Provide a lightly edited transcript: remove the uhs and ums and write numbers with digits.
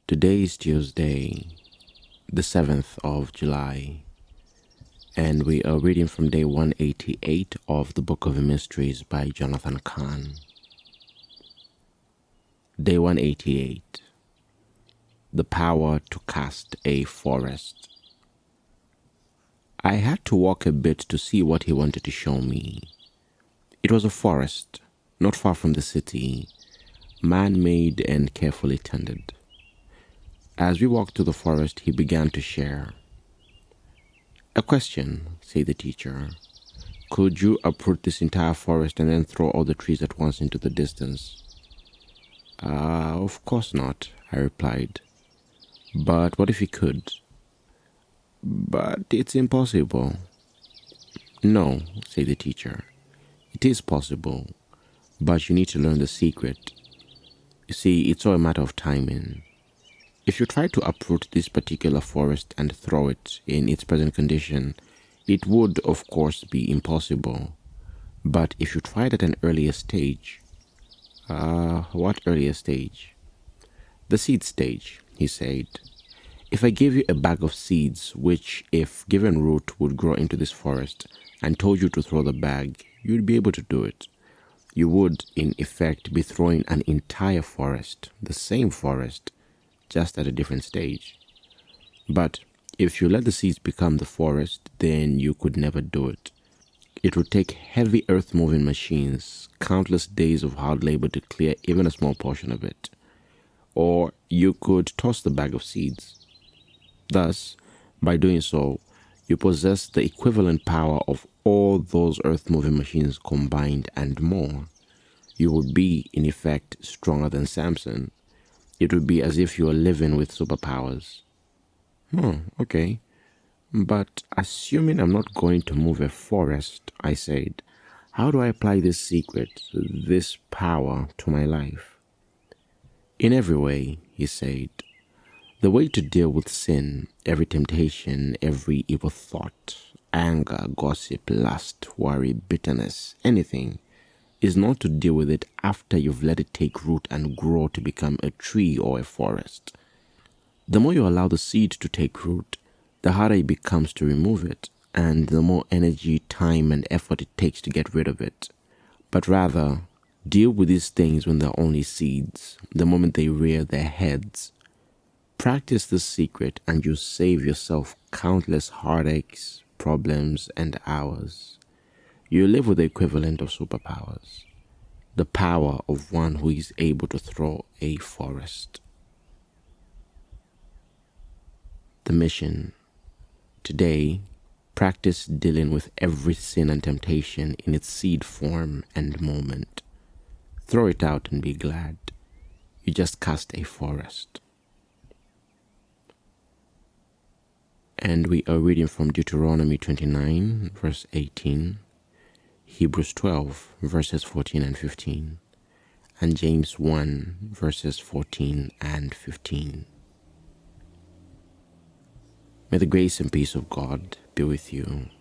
Today is Tuesday, the 7th of July, and we are reading from day 188 of the Book of Mysteries by Jonathan Cahn. Day 188. The Power to Cast a Forest. I had to walk a bit to see what he wanted to show me. It was a forest, not far from the city, man-made and carefully tended. As we walked through the forest, he began to share. "A question," said the teacher. "Could you uproot this entire forest and then throw all the trees at once into the distance?" Of course not," I replied. "But what if you could?" "But it's impossible." "No," said the teacher. "It is possible, but you need to learn the secret. You see, it's all a matter of timing. If you try to uproot this particular forest and throw it in its present condition, it would, of course, be impossible. But if you tried at an earlier stage..." What earlier stage?" "The seed stage," he said. "If I gave you a bag of seeds, which, if given root, would grow into this forest, and told you to throw the bag, you'd be able to do it. You would, in effect, be throwing an entire forest, the same forest, just at a different stage. But if you let the seeds become the forest, then you could never do it. It would take heavy earth-moving machines, countless days of hard labor to clear even a small portion of it. Or you could toss the bag of seeds. Thus, by doing so, you possess the equivalent power of all those earth-moving machines combined and more. You would be, in effect, stronger than Samson. It would be as if you were living with superpowers." Okay. "But assuming I'm not going to move a forest," I said, "how do I apply this secret, this power, to my life?" "In every way," he said. "The way to deal with sin, every temptation, every evil thought, anger, gossip, lust, worry, bitterness, anything, is not to deal with it after you've let it take root and grow to become a tree or a forest. The more you allow the seed to take root, the harder it becomes to remove it, and the more energy, time, and effort it takes to get rid of it. But rather, deal with these things when they're only seeds, the moment they rear their heads. Practice this secret and you save yourself countless heartaches, problems, and hours. You live with the equivalent of superpowers, the power of one who is able to throw a forest." The mission. Today, practice dealing with every sin and temptation in its seed form and moment. Throw it out and be glad. You just cast a forest. And we are reading from Deuteronomy 29, verse 18, Hebrews 12, verses 14 and 15, and James 1, verses 14 and 15. May the grace and peace of God be with you.